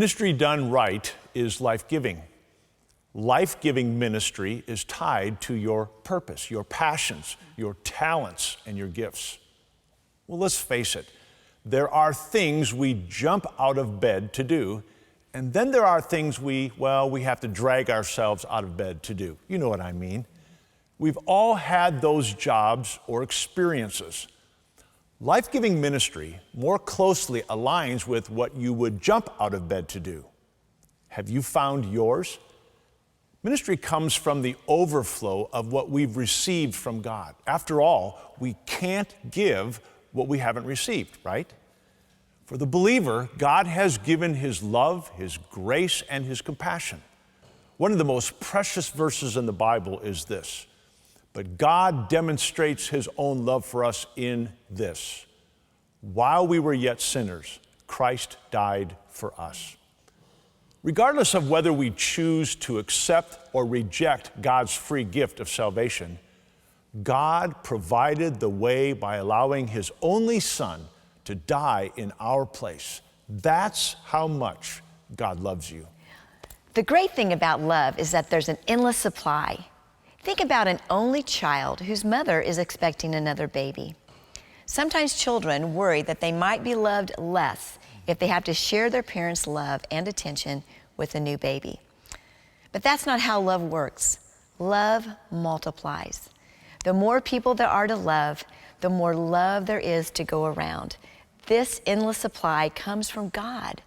Ministry done right is life-giving. Life-giving ministry is tied to your purpose, your passions, your talents, and your gifts. Well, let's face it, there are things we jump out of bed to do, and then there are things we have to drag ourselves out of bed to do. You know what I mean. We've all had those jobs or experiences. Life-giving ministry more closely aligns with what you would jump out of bed to do. Have you found yours? Ministry comes from the overflow of what we've received from God. After all, we can't give what we haven't received, right? For the believer, God has given His love, His grace, and His compassion. One of the most precious verses in the Bible is this: "But God demonstrates His own love for us in this: while we were yet sinners, Christ died for us." Regardless of whether we choose to accept or reject God's free gift of salvation, God provided the way by allowing His only Son to die in our place. That's how much God loves you. The great thing about love is that there's an endless supply. Think about an only child whose mother is expecting another baby. Sometimes children worry that they might be loved less if they have to share their parents' love and attention with a new baby. But that's not how love works. Love multiplies. The more people there are to love, the more love there is to go around. This endless supply comes from God.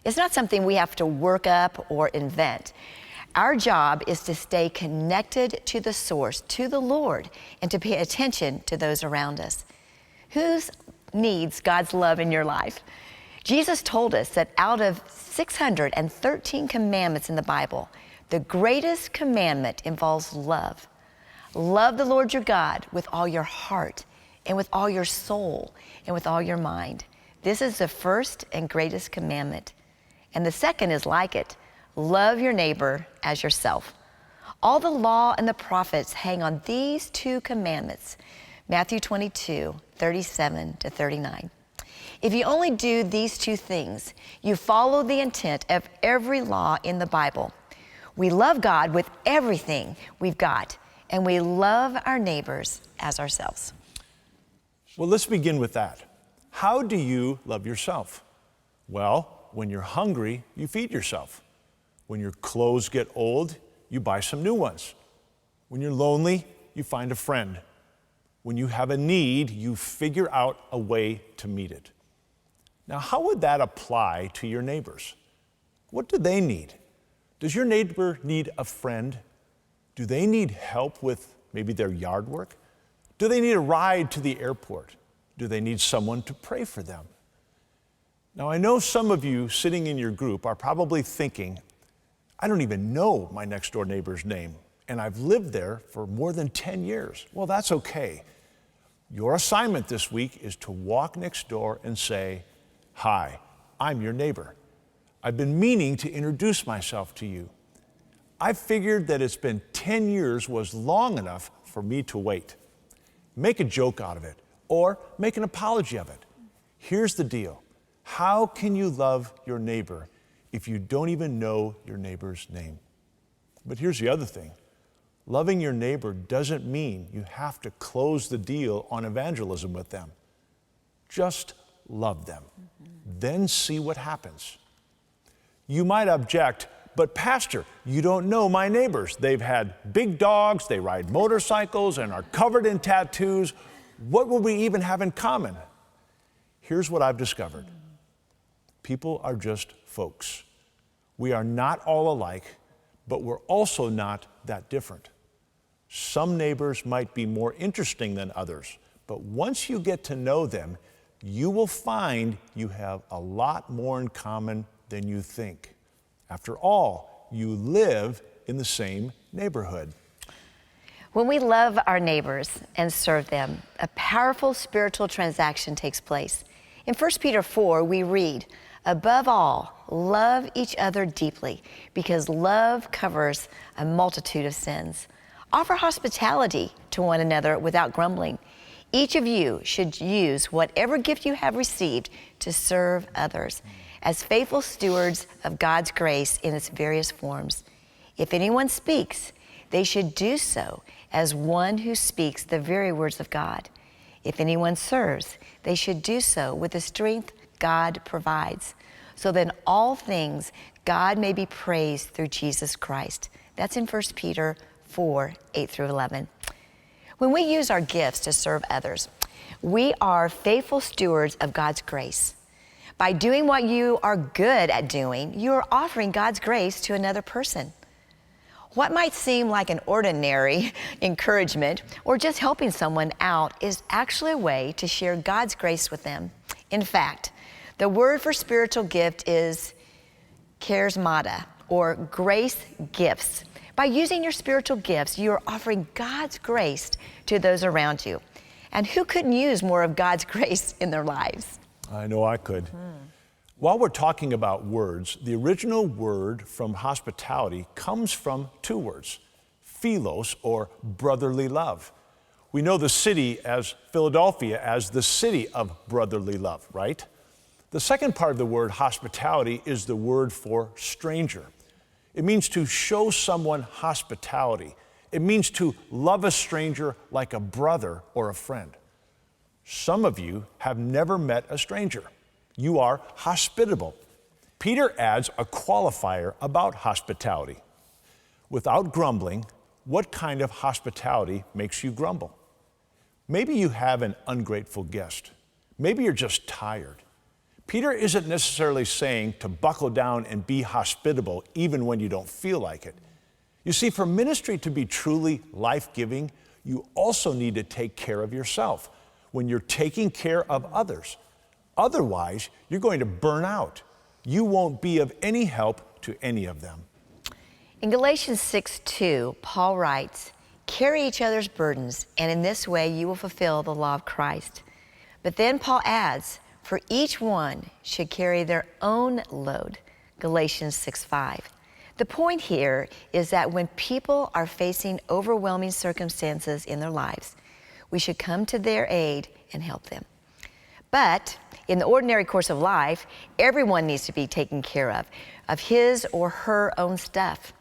It's not something we have to work up or invent. Our job is to stay connected to the source, to the Lord, and to pay attention to those around us. Who needs God's love in your life? Jesus told us that out of 613 commandments in the Bible, the greatest commandment involves love. Love the Lord your God with all your heart and with all your soul and with all your mind. This is the first and greatest commandment. And the second is like it: love your neighbor as yourself. All the law and the prophets hang on these two commandments. Matthew 22, 37 to 39. If you only do these two things, you follow the intent of every law in the Bible. We love God with everything we've got, and we love our neighbors as ourselves. Well, let's begin with that. How do you love yourself? Well, when you're hungry, you feed yourself. When your clothes get old, you buy some new ones. When you're lonely, you find a friend. When you have a need, you figure out a way to meet it. Now, how would that apply to your neighbors? What do they need? Does your neighbor need a friend? Do they need help with maybe their yard work? Do they need a ride to the airport? Do they need someone to pray for them? Now, I know some of you sitting in your group are probably thinking, I don't even know my next door neighbor's name, and I've lived there for more than 10 years. Well, that's okay. Your assignment this week is to walk next door and say, "Hi, I'm your neighbor. I've been meaning to introduce myself to you. I figured that it's been 10 years was long enough for me to wait." Make a joke out of it or make an apology of it. Here's the deal. How can you love your neighbor if you don't even know your neighbor's name? But here's the other thing. Loving your neighbor doesn't mean you have to close the deal on evangelism with them. Just love them. Then see what happens. You might object, but Pastor, you don't know my neighbors. They've had big dogs, they ride motorcycles, and are covered in tattoos. What will we even have in common? Here's what I've discovered. People are just folks. We are not all alike, but we're also not that different. Some neighbors might be more interesting than others, but once you get to know them, you will find you have a lot more in common than you think. After all, you live in the same neighborhood. When we love our neighbors and serve them, a powerful spiritual transaction takes place. In 1 Peter 4, we read, "Above all, love each other deeply, because love covers a multitude of sins. Offer hospitality to one another without grumbling. Each of you should use whatever gift you have received to serve others as faithful stewards of God's grace in its various forms. If anyone speaks, they should do so as one who speaks the very words of God. If anyone serves, they should do so with the strength God provides, so that in all things God may be praised through Jesus Christ. That's in 1 Peter 4, 8 through 11. When we use our gifts to serve others, we are faithful stewards of God's grace. By doing what you are good at doing, you are offering God's grace to another person. What might seem like an ordinary encouragement or just helping someone out is actually a way to share God's grace with them. In fact, the word for spiritual gift is charismata, or grace gifts. By using your spiritual gifts, you are offering God's grace to those around you. And who couldn't use more of God's grace in their lives? I know I could. While we're talking about words, the original word from hospitality comes from two words, philos, or brotherly love. We know the city as Philadelphia as the city of brotherly love, right? The second part of the word hospitality is the word for stranger. It means to show someone hospitality. It means to love a stranger like a brother or a friend. Some of you have never met a stranger. You are hospitable. Peter adds a qualifier about hospitality. Without grumbling, what kind of hospitality makes you grumble? Maybe you have an ungrateful guest. Maybe you're just tired. Peter isn't necessarily saying to buckle down and be hospitable even when you don't feel like it. You see, for ministry to be truly life-giving, you also need to take care of yourself when you're taking care of others. Otherwise, you're going to burn out. You won't be of any help to any of them. In Galatians 6:2, Paul writes, "Carry each other's burdens, and in this way you will fulfill the law of Christ." But then Paul adds, "For each one should carry their own load." Galatians 6:5. The point here is that when people are facing overwhelming circumstances in their lives, we should come to their aid and help them. But in the ordinary course of life, everyone needs to be taken care of his or her own stuff.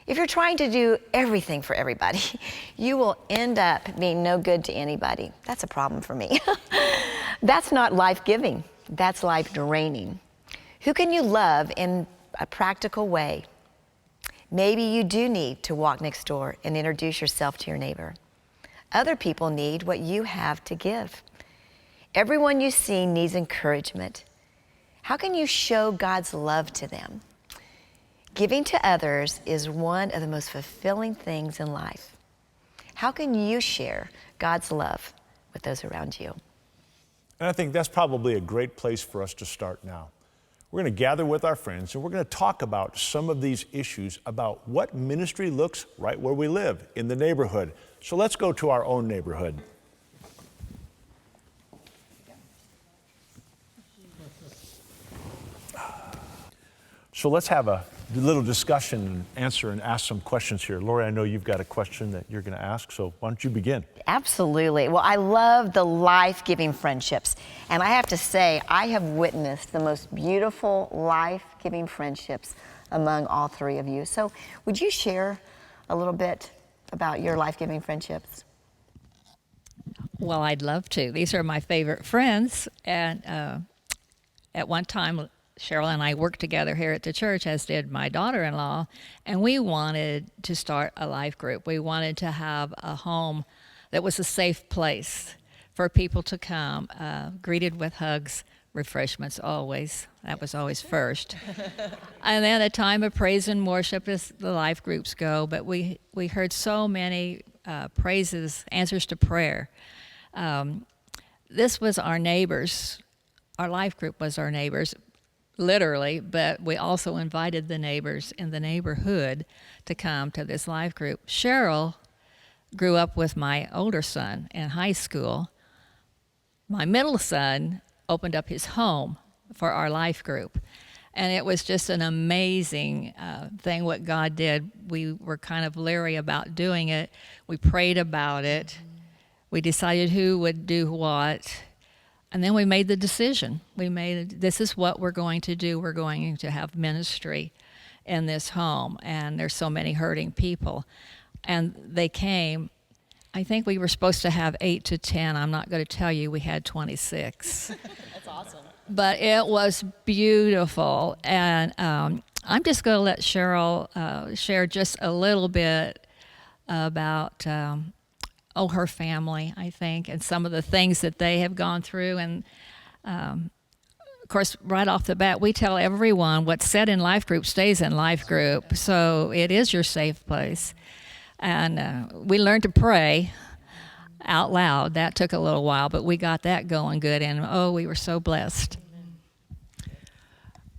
If you're trying to do everything for everybody, you will end up being no good to anybody. That's a problem for me. That's not life-giving. That's life-draining. Who can you love in a practical way? Maybe you do need to walk next door and introduce yourself to your neighbor. Other people need what you have to give. Everyone you see needs encouragement. How can you show God's love to them? Giving to others is one of the most fulfilling things in life. How can you share God's love with those around you? And I think that's probably a great place for us to start now. We're going to gather with our friends and we're going to talk about some of these issues about what ministry looks right where we live, in the neighborhood. So let's go to our own neighborhood. So let's have a little discussion and answer and ask some questions here. Lori, I know you've got a question that you're going to ask, so why don't you begin? Absolutely. Well, I love the life-giving friendships. And I have to say, I have witnessed the most beautiful life-giving friendships among all three of you. So would you share a little bit about your life-giving friendships? Well, I'd love to. These are my favorite friends. And at one time, Cheryl and I worked together here at the church, as did my daughter-in-law, and we wanted to start a life group. We wanted to have a home that was a safe place for people to come, greeted with hugs, refreshments always. That was always first. And then a time of praise and worship as the life groups go, but we heard so many praises, answers to prayer. This was our neighbors. Our life group was our neighbors, literally, but we also invited the neighbors in the neighborhood to come to this life group. Cheryl grew up with my older son in high school. My middle son opened up his home for our life group. And it was just an amazing thing what God did. We were kind of leery about doing it. We prayed about it. We decided who would do what. And then we made the decision. This is what we're going to do. We're going to have ministry in this home, and there's so many hurting people. And they came. I think we were supposed to have 8 to 10. I'm not going to tell you, we had 26. That's awesome. But it was beautiful. And I'm just going to let Cheryl share just a little bit about her family, I think, and some of the things that they have gone through. And of course, right off the bat, we tell everyone what's said in life group stays in life group. So it is your safe place. And we learned to pray out loud. That took a little while, but we got that going good. And we were so blessed.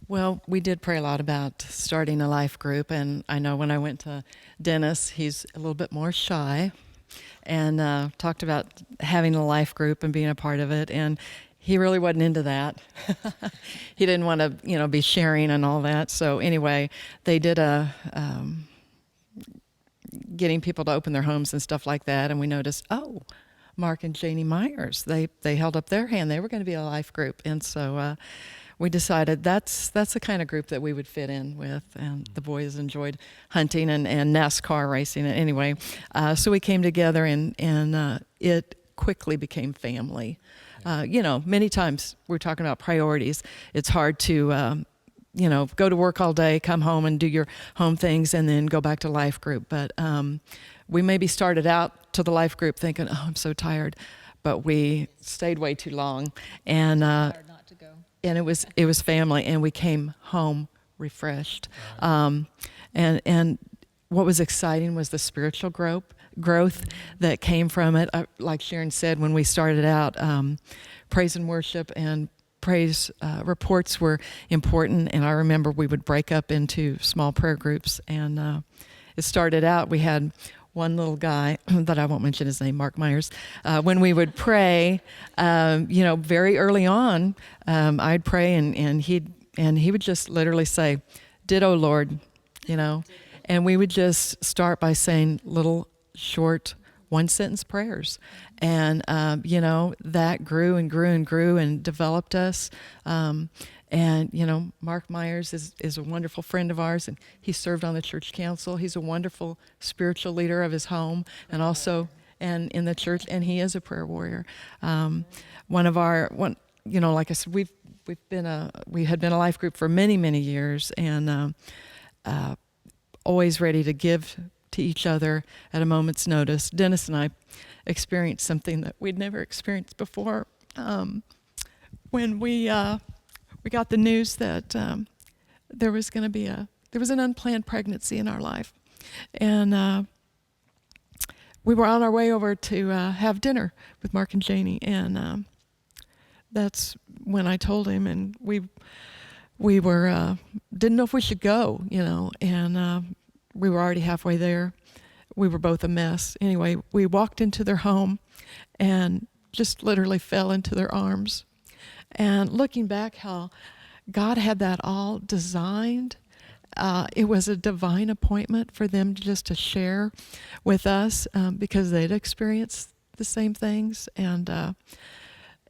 Well, we did pray a lot about starting a life group. And I know when I went to Dennis, he's a little bit more shy, and talked about having a life group and being a part of it. And he really wasn't into that. He didn't want to, be sharing and all that. So anyway, they did getting people to open their homes and stuff like that. And we noticed, Mark and Janie Myers, they held up their hand. They were going to be a life group. And so we decided that's the kind of group that we would fit in with. And the boys enjoyed hunting and NASCAR racing. Anyway, so we came together, and it quickly became family. Many times we're talking about priorities. It's hard to, go to work all day, come home and do your home things, and then go back to life group. But we maybe started out to the life group thinking, I'm so tired, but we stayed way too long, and Hard not to go. And it was family, and we came home refreshed. And what was exciting was the spiritual growth that came from it. Like Sharon said, when we started out, praise and worship and praise reports were important, and I remember we would break up into small prayer groups, and it started out, we had one little guy that I won't mention his name, Mark Myers. When we would pray, very early on, I'd pray, and he would just literally say, "Ditto, Lord," and we would just start by saying little short one-sentence prayers, and that grew and grew and grew and developed us. And Mark Myers is a wonderful friend of ours, and he served on the church council. He's a wonderful spiritual leader of his home, and also and in the church, and he is a prayer warrior. Like I said, we had been a life group for many, many years, and always ready to give to each other at a moment's notice. Dennis and I experienced something that we'd never experienced before. When we got the news that there was an unplanned pregnancy in our life, and we were on our way over to have dinner with Mark and Janie, and that's when I told him, and we were didn't know if we should go, and we were already halfway there. We were both a mess. Anyway, we walked into their home and just literally fell into their arms. And looking back, how God had that all designed, it was a divine appointment for them to share with us, because they'd experienced the same things. And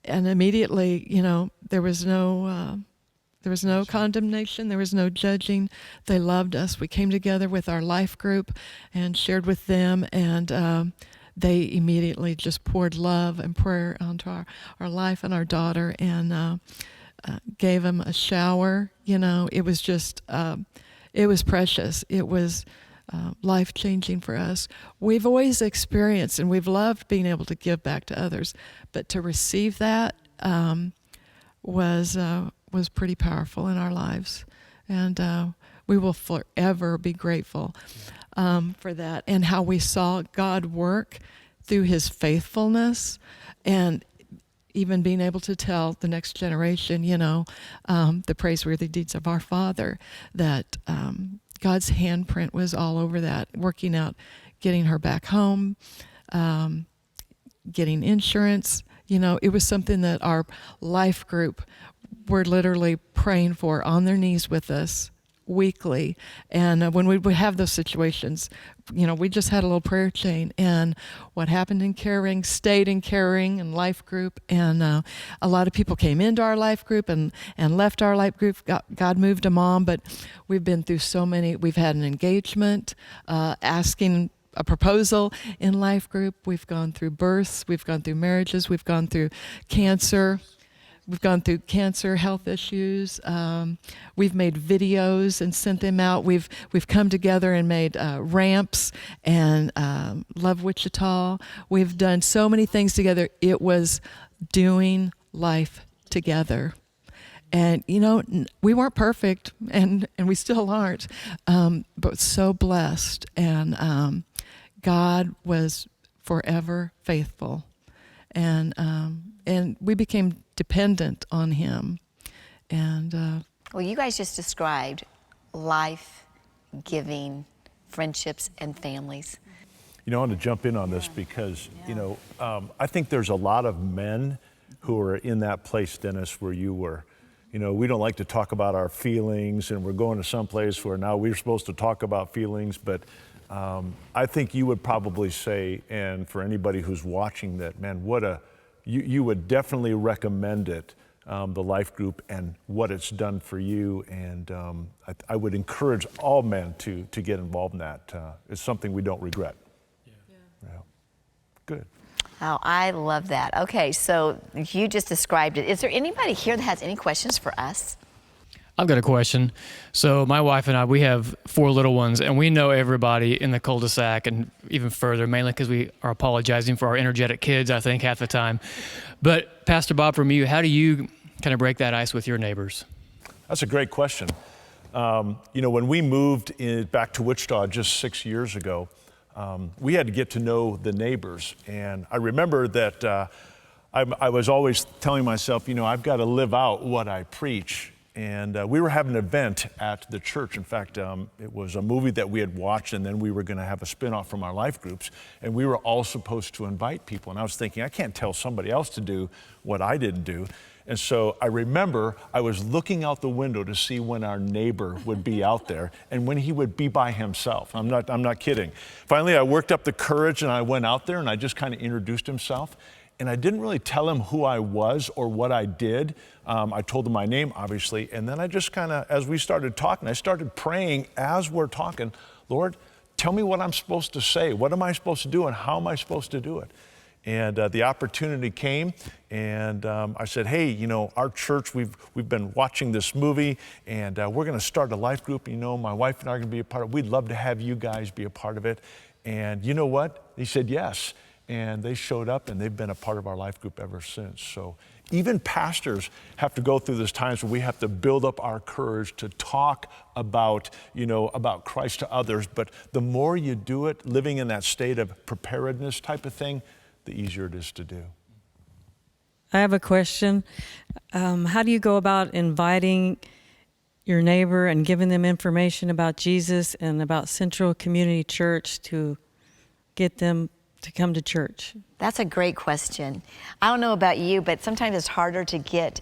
immediately, there was no condemnation. There was no judging. They loved us. We came together with our life group and shared with them, and they immediately just poured love and prayer onto our life and our daughter, and gave them a shower. It was just, it was precious. It was life-changing for us. We've always experienced, and we've loved being able to give back to others, but to receive that was pretty powerful in our lives, and we will forever be grateful for that, and how we saw God work through His faithfulness, and even being able to tell the next generation, the praiseworthy deeds of our Father, that God's handprint was all over that, working out, getting her back home, getting insurance. It was something that our life group were literally praying for on their knees with us weekly. And when we would have those situations, we just had a little prayer chain. And what happened in Caring stayed in Caring and life group. And a lot of people came into our life group and left our life group. God moved them on. But we've been through so many. We've had an engagement, asking a proposal in life group. We've gone through births. We've gone through marriages. We've gone through cancer. We've gone through cancer, health issues. We've made videos and sent them out. We've come together and made ramps and Love Wichita. We've done so many things together. It was doing life together. And, we weren't perfect, and we still aren't, but so blessed. And God was forever faithful. And we became dependent on him. And well, you guys just described life-giving friendships and families. I want to jump in on this because, I think there's a lot of men who are in that place, Dennis, where you were. We don't like to talk about our feelings, and we're going to some place where now we're supposed to talk about feelings, but I think you would probably say, and for anybody who's watching that, man, you would definitely recommend it, the life group and what it's done for you. And I would encourage all men to get involved in that. It's something we don't regret. Yeah. Good. Oh, I love that. Okay, so you just described it. Is there anybody here that has any questions for us? I've got a question. So my wife and I, we have 4 little ones, and we know everybody in the cul-de-sac and even further, mainly because we are apologizing for our energetic kids, I think, half the time. But Pastor Bob, from you, how do you kind of break that ice with your neighbors? That's a great question. When we moved back to Wichita just 6 years ago, we had to get to know the neighbors. And I remember that I was always telling myself, I've got to live out what I preach. And we were having an event at the church. In fact, it was a movie that we had watched, and then we were going to have a spinoff from our life groups. And we were all supposed to invite people. And I was thinking, I can't tell somebody else to do what I didn't do. And so I remember I was looking out the window to see when our neighbor would be out there and when he would be by himself. I'm not kidding. Finally, I worked up the courage and I went out there and I just kind of introduced himself. And I didn't really tell him who I was or what I did. I told him my name, obviously. And then I just kind of, as we started talking, I started praying as we're talking, Lord, tell me what I'm supposed to say. What am I supposed to do and how am I supposed to do it? And the opportunity came, and I said, hey, our church, we've been watching this movie, and we're going to start a life group. My wife and I are going to be a part of it. We'd love to have you guys be a part of it. And you know what? He said yes. And they showed up, and they've been a part of our life group ever since. So even pastors have to go through those times where we have to build up our courage to talk about, about Christ to others. But the more you do it, living in that state of preparedness type of thing, the easier it is to do. I have a question. How do you go about inviting your neighbor and giving them information about Jesus and about Central Community Church to get them to come to church? That's a great question. I don't know about you, but sometimes it's harder to get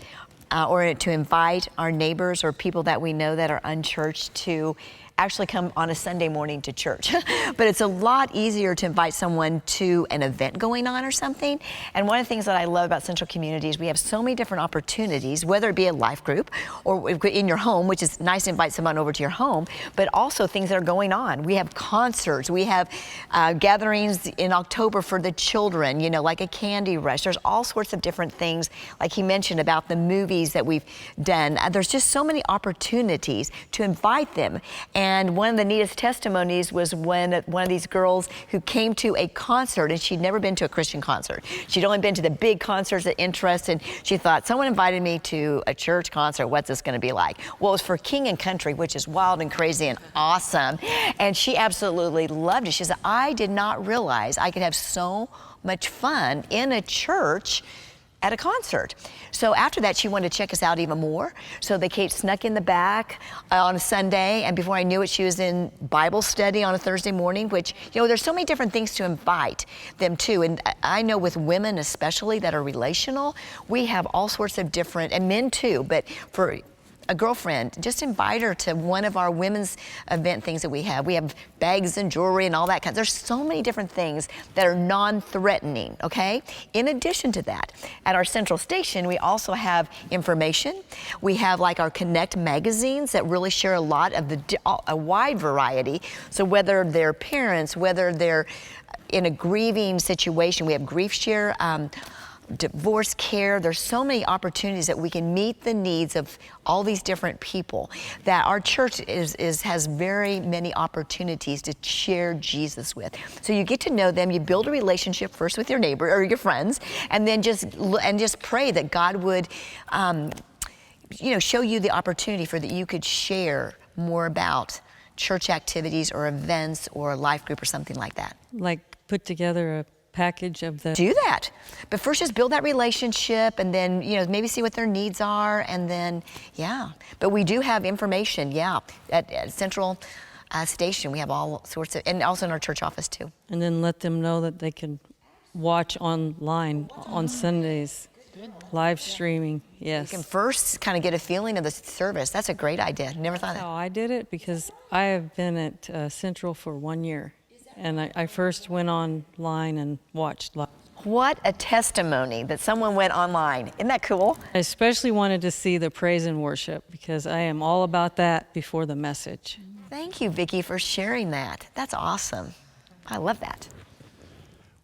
or to invite our neighbors or people that we know that are unchurched to actually come on a Sunday morning to church. But it's a lot easier to invite someone to an event going on or something. And one of the things that I love about Central Community is we have so many different opportunities, whether it be a life group or in your home, which is nice to invite someone over to your home, but also things that are going on. We have concerts, we have gatherings in October for the children, like a candy rush. There's all sorts of different things, like he mentioned about the movies that we've done. There's just so many opportunities to invite them. And one of the neatest testimonies was when one of these girls who came to a concert, and she'd never been to a Christian concert. She'd only been to the big concerts that interest, and she thought, someone invited me to a church concert, what's this gonna be like? Well, it was for King and Country, which is wild and crazy and awesome. And she absolutely loved it. She said, I did not realize I could have so much fun in a church at a concert. So after that, she wanted to check us out even more. So they snuck in the back on a Sunday, and before I knew it, she was in Bible study on a Thursday morning, which, there's so many different things to invite them to. And I know with women especially that are relational, we have all sorts of different, and men too, but for a girlfriend, just invite her to one of our women's event things that we have. We have bags and jewelry and all that kind. There's so many different things that are non-threatening, okay? In addition to that, at our central station, we also have information. We have like our Connect magazines that really share a lot of a wide variety. So whether they're parents, whether they're in a grieving situation, we have Grief Share, divorce care. There's so many opportunities that we can meet the needs of all these different people, that our church has very many opportunities to share Jesus with. So you get to know them, you build a relationship first with your neighbor or your friends, and then just pray that God would show you the opportunity for that you could share more about church activities or events or a life group or something like that. Like put together a package of the... Do that. But first just build that relationship, and then, maybe see what their needs are, and then, yeah. But we do have information, yeah. At Central Station, we have all sorts of, and also in our church office too. And then let them know that they can watch online on Sundays. Live streaming, yes. You can first kind of get a feeling of the service. That's a great idea. Never thought of that. How I did it, because I have been at Central for 1 year. And I first went online and watched live. What a testimony that someone went online. Isn't that cool? I especially wanted to see the praise and worship, because I am all about that before the message. Thank you, Vicki, for sharing that. That's awesome. I love that.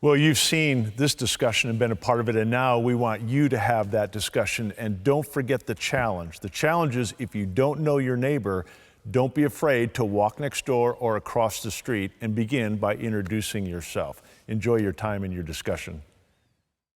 Well, you've seen this discussion and been a part of it, and now we want you to have that discussion. And don't forget the challenge. The challenge is, if you don't know your neighbor, don't be afraid to walk next door or across the street and begin by introducing yourself. Enjoy your time and your discussion.